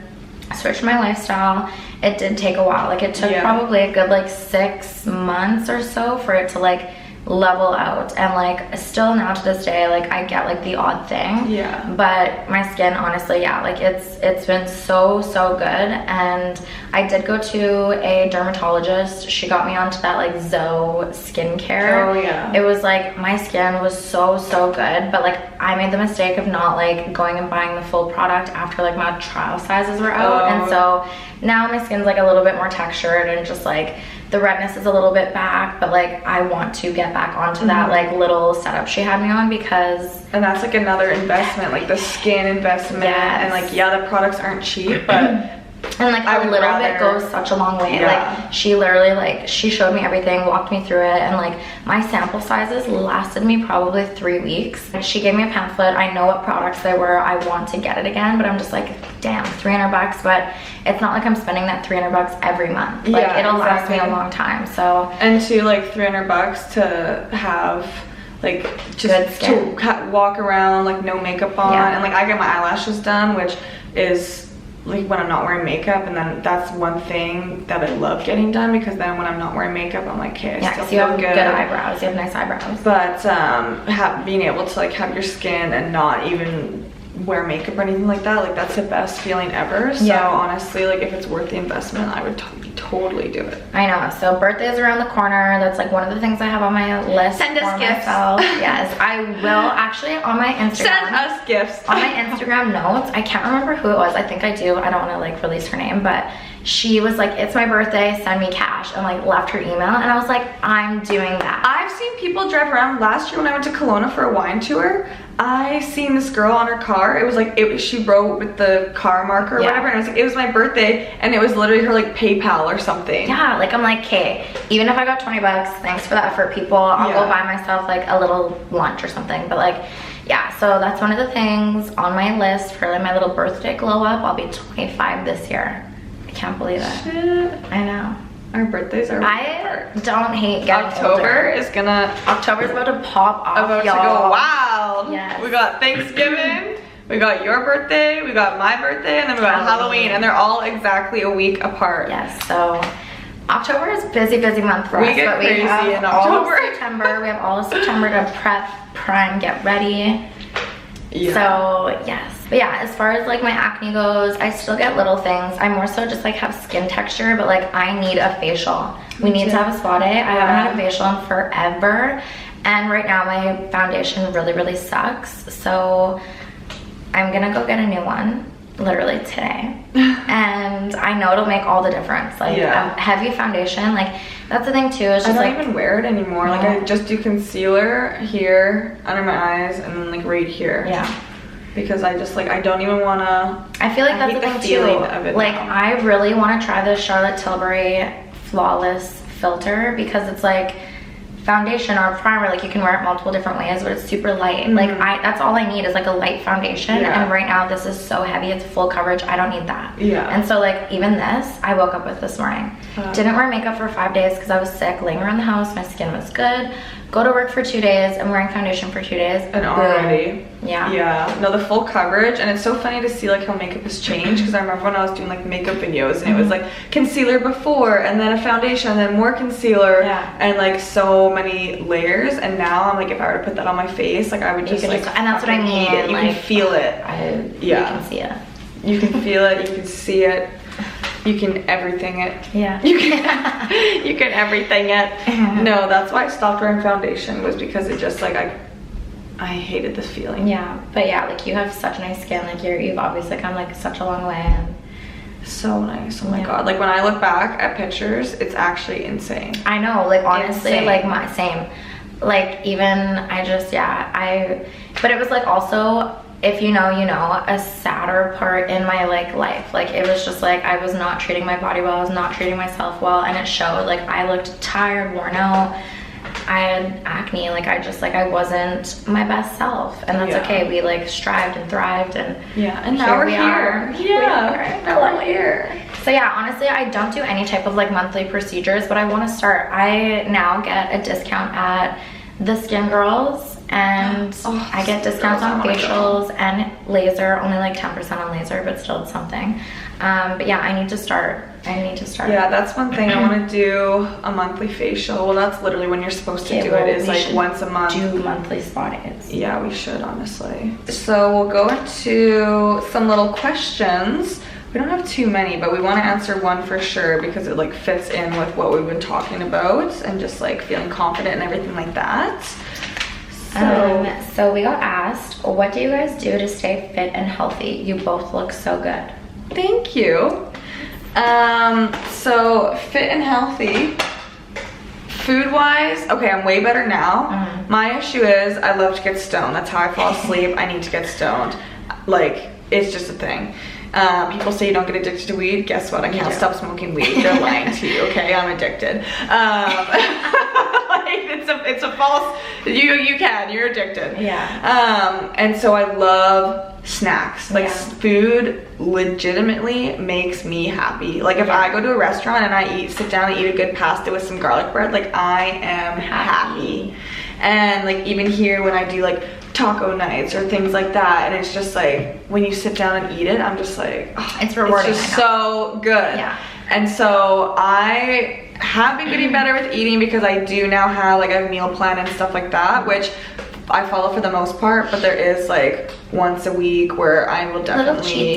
I switched my lifestyle. It did take a while. Like, it took probably a good like 6 months or so for it to like level out. And like still now to this day, like I get like the odd thing, but my skin, honestly, like it's been so good. And I did go to a dermatologist. She got me onto that like Zoe skincare. It was like my skin was so good, but like I made the mistake of not like going and buying the full product after like my trial sizes were out. And so now my skin's like a little bit more textured, and just like the redness is a little bit back, but like I want to get back onto that like little setup she had me on, because and that's like another investment, like the skin investment. And like the products aren't cheap, but and like a little bit goes such a long way. Like she literally like she showed me everything, walked me through it, and like my sample sizes lasted me probably 3 weeks. She gave me a pamphlet. I know what products they were. I want to get it again, but I'm just like, damn, $300. But it's not like I'm spending that $300 every month. Like it'll last me a long time. So and to like $300 to have like just to walk around like no makeup on, and like I get my eyelashes done, which is like when I'm not wearing makeup, and then that's one thing that I love getting done, because then when I'm not wearing makeup, I'm like, okay, I still feel good. Good eyebrows. You have nice eyebrows. But being able to like have your skin and not even wear makeup or anything like that, like that's the best feeling ever. So honestly, like if it's worth the investment, I would totally do it. I know. So birthday's around the corner. That's like one of the things I have on my list. Send us gifts. Yes, I will actually on my Instagram. Send us gifts. On my Instagram notes, I can't remember who it was. I think I do. I don't want to like release her name, but she was like, it's my birthday, send me cash, and like left her email, and I was like, I'm doing that. I've seen people drive around. Last year when I went to Kelowna for a wine tour, I seen this girl on her car. It was like she wrote with the car marker or whatever, and it was like, it was my birthday, and it was literally her like PayPal or something. Yeah, like I'm like, okay, even if I got $20, thanks for the effort, people. I'll go buy myself like a little lunch or something. But like, so that's one of the things on my list for like my little birthday glow up. I'll be 25 this year. I can't believe it. Shit. I know. Our birthdays are don't hate getting older. October's about to pop off, about to go wild. Yes. We got Thanksgiving, we got your birthday, we got my birthday, and then we got Halloween, and they're all exactly a week apart. Yes, so October is busy month for us. We get crazy in October. All of September. We have all of September to prep, prime, get ready. So yes, but as far as like my acne goes, I still get little things. I more so just like have skin texture, but like I need a facial. We need to have a spa day. I haven't had a facial in forever, and right now my foundation really sucks, so I'm gonna go get a new one literally today. And I know it'll make all the difference. Like heavy foundation, like that's the thing too. It's just I don't even wear it anymore. Like I just do concealer here under my eyes, and then like right here. Because I just like, I don't even wanna. I feel like that's the thing too. Like I really want to try the Charlotte Tilbury Flawless filter, because it's like foundation or primer, like you can wear it multiple different ways, but it's super light. Like that's all I need is like a light foundation, and right now this is so heavy, it's full coverage. I don't need that. And so like even this I woke up with this morning. Didn't wear makeup for 5 days because I was sick, laying around the house. My skin was good. Go to work for 2 days. I'm wearing foundation for 2 days, and already no, the full coverage. And it's so funny to see like how makeup has changed, because I remember when I was doing like makeup videos, and it was like concealer before, and then a foundation, and then more concealer, and like so many layers. And now I'm like, if I were to put that on my face, like I would just like, and that's what I mean. You can feel it. You can see it. You can feel it. You can see it. You can everything it. You can everything it. No, that's why I stopped wearing foundation, was because it just like I hated this feeling. But like you have such nice skin. Like you've obviously come like such a long way. And so nice. Oh my god. Like when I look back at pictures, it's actually insane. I know. Like honestly, like my same. Like even I just but it was like also, if you know, you know, a sadder part in my like life. Like it was just like I was not treating my body well, I was not treating myself well, and it showed. Like I looked tired, worn out, I had acne, like I wasn't my best self, and that's okay. We like strived and thrived, and and now we're here. Now we're here. So honestly, I don't do any type of like monthly procedures, but I want to start. I now get a discount at the Skin Girls, and I get discounts on facials and laser, only like 10% on laser, but still it's something. But I need to start I need to start. Yeah, that's one thing. I want to do a monthly facial. Well, that's literally when you're supposed to do it, is like once a month. Do monthly spa days. Yeah, we should, honestly. So we'll go into some little questions. We don't have too many, but we want to answer one for sure because it like fits in with what we've been talking about and just like feeling confident and everything like that. So we got asked, what do you guys do to stay fit and healthy? You both look so good. Thank you. So fit and healthy. Food-wise, okay, I'm way better now. My issue is I love to get stoned. That's how I fall asleep. I need to get stoned. Like, it's just a thing. People say you don't get addicted to weed. Guess what? I can't stop smoking weed. They're lying to you, okay? I'm addicted. Like, it's a false, you're addicted. Yeah. And so I love snacks. Like, food legitimately makes me happy. Like, if I go to a restaurant and I sit down and eat a good pasta with some garlic bread, like, I am happy. And like, even here when I do like taco nights or things like that, and it's just like when you sit down and eat it, I'm just like, oh, it's rewarding. It's just so good. Yeah. And so I have been getting better with eating because I do now have like a meal plan and stuff like that, which I follow for the most part, but there is like once a week where I will definitely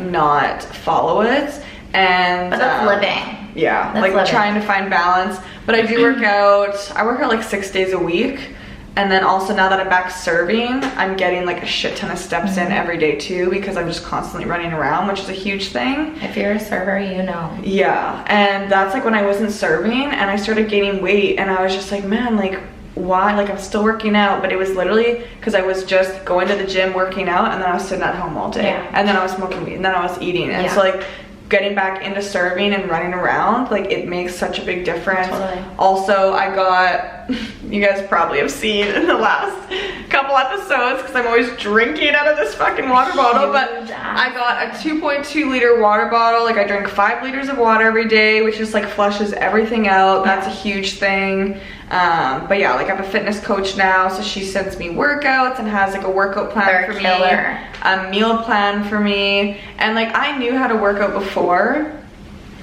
not follow it. And but that's living. Yeah, that's like living. Trying to find balance. But I do work out. I work out like 6 days a week. And then also now that I'm back serving, I'm getting like a shit ton of steps in every day too, because I'm just constantly running around, which is a huge thing. If you're a server, you know. Yeah, and that's like when I wasn't serving and I started gaining weight, and I was just like, man, like why? Like I'm still working out, but it was literally because I was just going to the gym, working out, and then I was sitting at home all day. Yeah. And then I was smoking weed, and then I was eating. And so like getting back into serving and running around, like it makes such a big difference. Totally. Also, I got, you guys probably have seen in the last couple episodes, because I'm always drinking out of this fucking water bottle, but I got a 2.2 liter water bottle. Like I drink 5 liters of water every day, which just like flushes everything out. That's a huge thing. But yeah, like I have a fitness coach now, so she sends me workouts and has like a workout plan for me, a meal plan for me, and like I knew how to work out before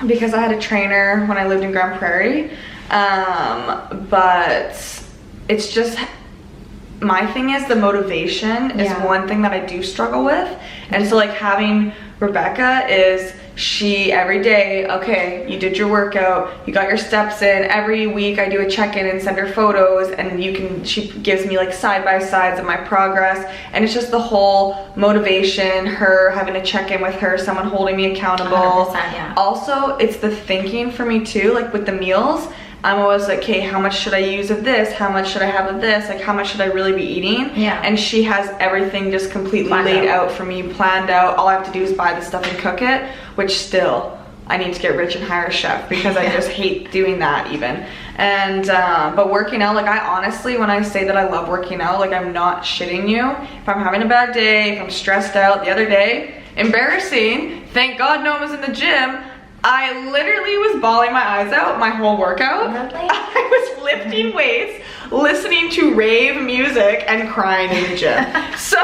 because I had a trainer when I lived in Grand Prairie, but it's just, my thing is the motivation is one thing that I do struggle with. And so like having Rebecca is, she every day, okay, you did your workout, you got your steps in. Every week I do a check-in and send her photos, and she gives me like side-by-sides of my progress, and it's just the whole motivation, her having a check-in with her, someone holding me accountable. 100%, Also, it's the thinking for me too, like with the meals. I'm always like, okay, how much should I use of this? How much should I have of this? Like, how much should I really be eating? Yeah. And she has everything just completely laid out for me, planned out. All I have to do is buy the stuff and cook it, which still, I need to get rich and hire a chef because I just hate doing that even. And, but working out, like I honestly, when I say that I love working out, like I'm not shitting you. If I'm having a bad day, if I'm stressed out, the other day, embarrassing, thank God no one was in the gym, I literally was bawling my eyes out my whole workout. Really? I was lifting weights, listening to rave music, and crying in the gym. So,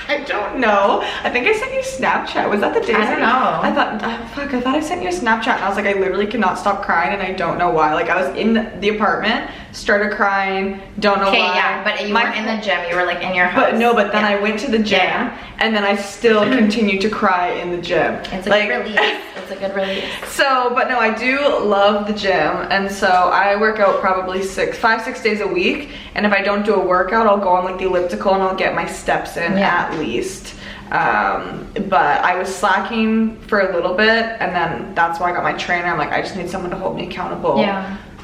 I don't know. I think I sent you Snapchat. Was that the day? I don't know. I thought, I thought I sent you a Snapchat, and I was like, I literally cannot stop crying, and I don't know why. Like, I was in the apartment, started crying, don't know why. Okay, yeah, but you weren't in the gym, you were like in your house. But then I went to the gym, and then I still continued to cry in the gym. It's a good release. It's a good release. So, but no, I do love the gym, and so I work out probably 5-6 days a week, and if I don't do a workout, I'll go on like the elliptical and I'll get my steps in at least. But I was slacking for a little bit, and then that's why I got my trainer. I'm like, I just need someone to hold me accountable.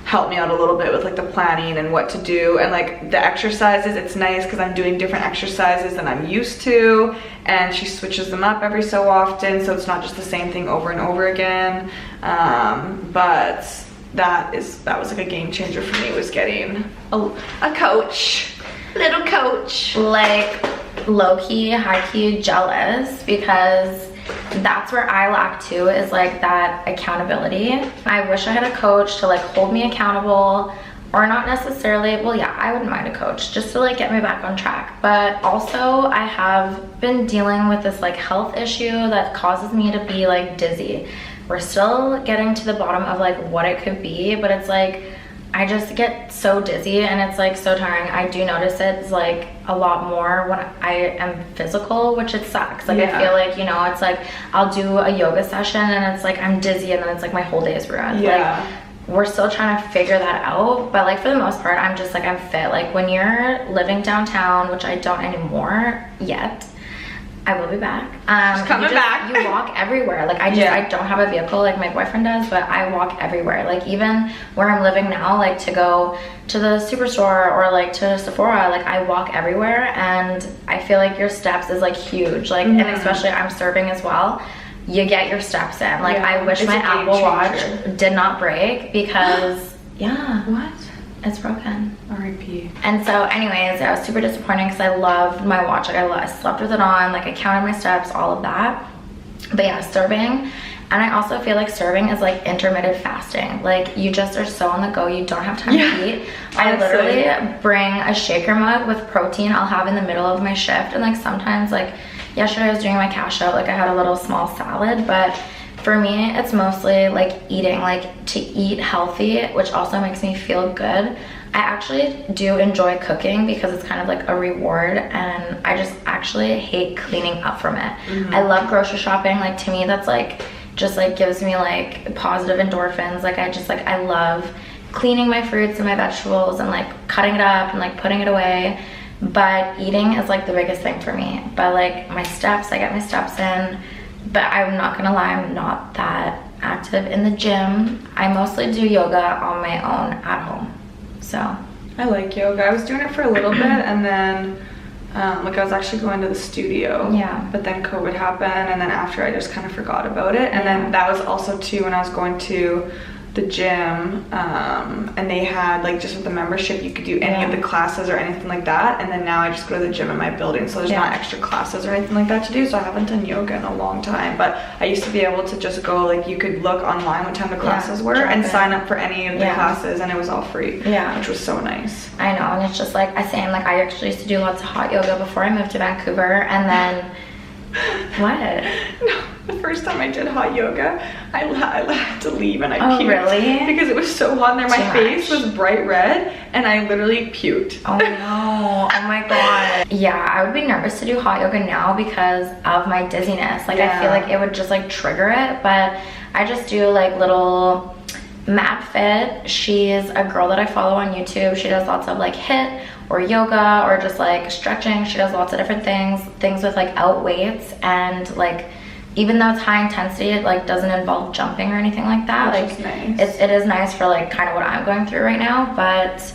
Help me out a little bit with like the planning and what to do, and like the exercises. It's nice because I'm doing different exercises than I'm used to, and she switches them up every so often, so it's not just the same thing over and over again. But that was like a game changer for me, was getting a coach, little coach. Like low-key, high-key jealous, because that's where I lack too, is like that accountability. I wish I had a coach to like hold me accountable, or not necessarily, well yeah, I wouldn't mind a coach just to like get me back on track. But also I have been dealing with this like health issue that causes me to be like dizzy we're still getting to the bottom of like what it could be, but it's like I just get so dizzy and it's like so tiring. I do notice it's like a lot more when I am physical, which it sucks. Like I feel like, you know, it's like I'll do a yoga session and it's like I'm dizzy and then it's like my whole day is ruined. Like we're still trying to figure that out, but like for the most part I'm just like I'm fit. Like when you're living downtown, which I don't anymore yet, I will be back. She's coming back. You walk everywhere. Like I don't have a vehicle like my boyfriend does, but I walk everywhere. Like even where I'm living now, like to go to the superstore or like to Sephora, like I walk everywhere, and I feel like your steps is like huge. Like and especially I'm serving as well. You get your steps in. Like I wish my Apple Watch did not break because what? It's broken. R.I.P. And so anyways, I was super disappointed because I loved my watch. Like I slept with it on, like I counted my steps, all of that. But yeah, serving. And I also feel like serving is like intermittent fasting. Like you just are so on the go, you don't have time to eat. I literally bring a shaker mug with protein I'll have in the middle of my shift. And like sometimes, like yesterday I was doing my cash out, like I had a little small salad, but for me, it's mostly like eating, like to eat healthy, which also makes me feel good. I actually do enjoy cooking because it's kind of like a reward, and I just actually hate cleaning up from it. I love grocery shopping. Like to me, that's like just like gives me like positive endorphins. Like I love cleaning my fruits and my vegetables and like cutting it up and like putting it away. But eating is like the biggest thing for me. But like my steps, I get my steps in. But I'm not gonna lie, I'm not that active in the gym. I mostly do yoga on my own at home. So I like yoga. I was doing it for a little bit, and then like I was actually going to the studio. But then COVID happened, and then after I just kind of forgot about it. And then that was also too when I was going to the gym, and they had like just with the membership you could do any of the classes or anything like that, and then now I just go to the gym in my building, so there's not extra classes or anything like that to do. So I haven't done yoga in a long time, but I used to be able to just go, like you could look online what time the classes were and sign up for any of the classes, and it was all free, which was so nice. I know. And it's just like I actually used to do lots of hot yoga before I moved to Vancouver, and then what? No, the first time I did hot yoga, I had to leave and I puked. Really? Because it was so hot in there. My face was bright red and I literally puked. Oh no, oh my god. Yeah, I would be nervous to do hot yoga now because of my dizziness. Like I feel like it would just like trigger it, but I just do like little Mat Fit. She's a girl that I follow on YouTube. She does lots of like HIIT or yoga or just like stretching. She does lots of different things with like out weights, and like even though it's high intensity, it like doesn't involve jumping or anything like that. Which like is nice. It is nice for like kind of what I'm going through right now, but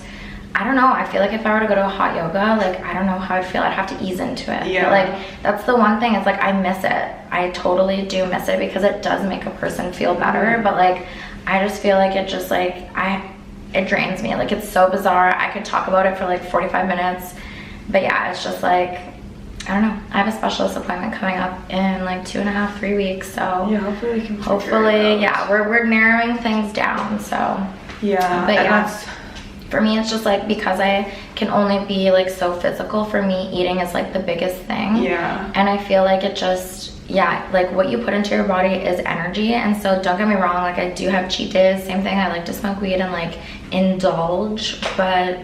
I don't know. I feel like if I were to go to a hot yoga, like I don't know how I'd feel. I'd have to ease into it. But like that's the one thing. It's like I miss it. I totally do miss it because it does make a person feel better. But like I just feel like it just like it drains me. Like it's so bizarre. I could talk about it for like 45 minutes, but yeah, it's just like I don't know. I have a specialist appointment coming up in like 2.5, 3 weeks. So yeah, hopefully we can we're narrowing things down. So but yeah, for me it's just like because I can only be like so physical, for me eating is like the biggest thing. And I feel like it just like what you put into your body is energy. And so don't get me wrong, like I do have cheat days, same thing. I like to smoke weed and like indulge, but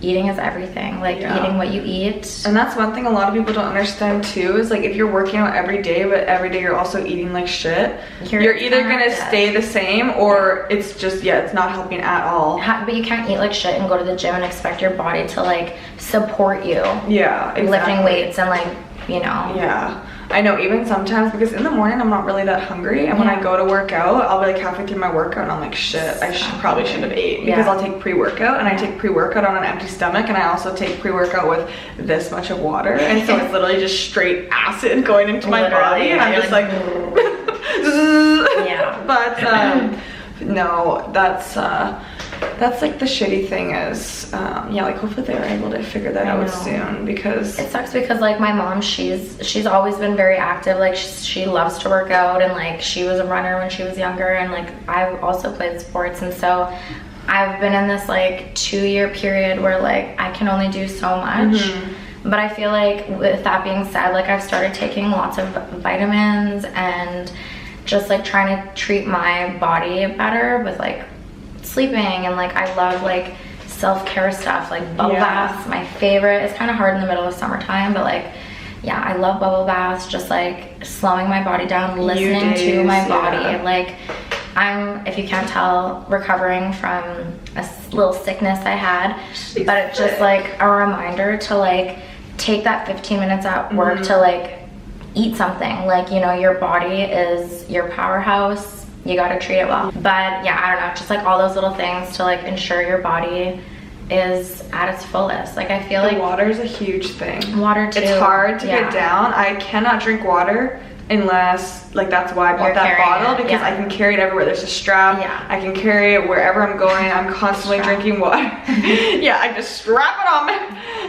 eating is everything. Like eating what you eat. And that's one thing a lot of people don't understand too, is like if you're working out every day, but every day you're also eating like shit, you're either gonna stay the same or it's just it's not helping at all. But you can't eat like shit and go to the gym and expect your body to like support you. Lifting weights and like, you know. I know, even sometimes, because in the morning I'm not really that hungry, and when I go to work out, I'll be like halfway through my workout and I'm like, shit, I probably should have ate, because I'll take pre-workout, and I take pre-workout on an empty stomach, and I also take pre-workout with this much of water, and so it's literally just straight acid going into my body, and I'm just like but no, that's like the shitty thing is like hopefully they're able to figure that out soon, because it sucks because like my mom, she's always been very active. Like she loves to work out, and like she was a runner when she was younger, and like I also played sports, and so I've been in this like 2-year period where like I can only do so much. But I feel like with that being said, like I've started taking lots of vitamins and just like trying to treat my body better with like sleeping, and like I love like self-care stuff, like bubble baths, my favorite. It's kind of hard in the middle of summertime, but like, yeah, I love bubble baths, just like slowing my body down, listening to my body. Like, I'm, if you can't tell, recovering from a little sickness I had, but it's just like a reminder to like take that 15 minutes at work to like eat something. Like, you know, your body is your powerhouse, you got to treat it well. But yeah, I don't know, just like all those little things to like ensure your body is at its fullest. Like, I feel like water is a huge thing. Water too. It's hard to get down. I cannot drink water unless, like, that's why I bought that bottle, because I can carry it everywhere. There's a strap. I can carry it wherever I'm going. I'm constantly drinking water. I just strap it on me.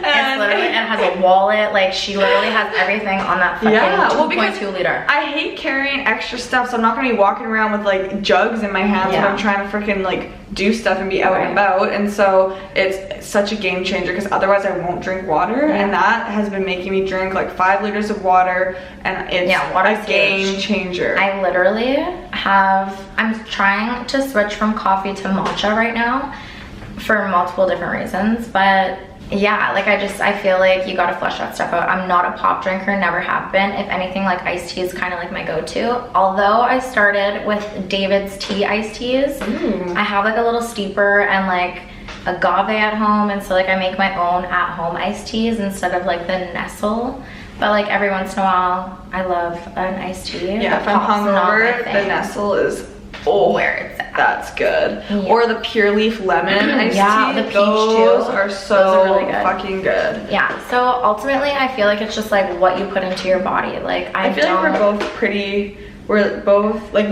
And literally, it has a wallet. Like, she literally has everything on that fucking 2.2 liter. I hate carrying extra stuff, so I'm not gonna be walking around with like jugs in my hands when I'm trying to freaking like do stuff and be out and about. And so it's such a game changer, because otherwise I won't drink water, and that has been making me drink like 5 liters of water, and it's a game changer. I literally I'm trying to switch from coffee to matcha right now for multiple different reasons, but yeah, like I feel like you gotta flush that stuff out. I'm not a pop drinker, never have been. If anything, like iced tea is kind of like my go-to. Although I started with David's tea iced teas. I have like a little steeper and like agave at home, and so like I make my own at-home iced teas instead of like the Nestle. But like every once in a while, I love an iced tea. Yeah, if I'm hungover, the Nestle is where it's at. That's good. Or the Pure Leaf lemon iced tea. The peach those too. Are so those are really good. Fucking good. Yeah. So ultimately, I feel like it's just like what you put into your body. Like I feel like we're both like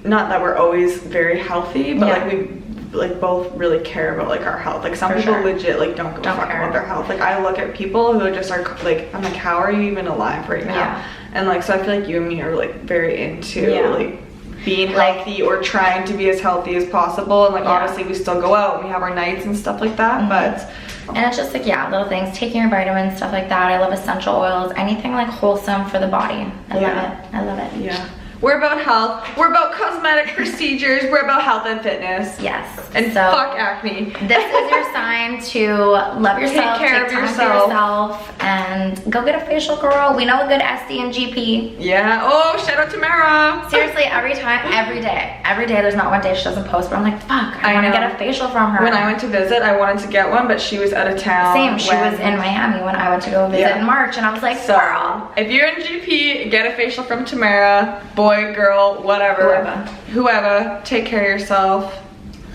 not that we're always very healthy, but like we like both really care about like our health. Like some people legit like don't give a fuck about their health. Like I look at people who just are like, I'm like, how are you even alive right now? And like, so I feel like you and me are like very into like being healthy or trying to be as healthy as possible. And like obviously we still go out and we have our nights and stuff like that, but and it's just like little things, taking your vitamins, stuff like that. I love essential oils, anything like wholesome for the body. I love it. We're about health. We're about cosmetic procedures. We're about health and fitness. Yes. And so, fuck acne. This is your sign to love yourself, take time for yourself, and go get a facial, girl. We know a good SD and GP. Yeah. Oh, shout out to Mara. Seriously, every day, there's not one day she doesn't post, but I'm like, fuck, I want to get a facial from her. When I went to visit, I wanted to get one, but she was out of town. Same. She was in Miami when I went to go visit in March, and I was like, girl. If you're in GP, get a facial from Tamara. Boy, girl, whatever. Whoever. Take care of yourself.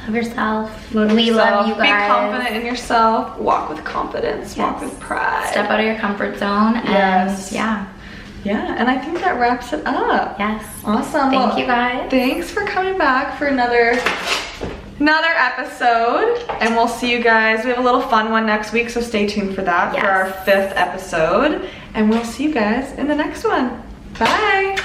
Love yourself. We love you guys. Be confident in yourself. Walk with confidence. Walk with pride. Step out of your comfort zone. And yeah, and I think that wraps it up. Yes. Awesome. Thank you guys. Thanks for coming back for another episode, and we'll see you guys. We have a little fun one next week, so stay tuned for that for our 5th episode, and we'll see you guys in the next one. Bye.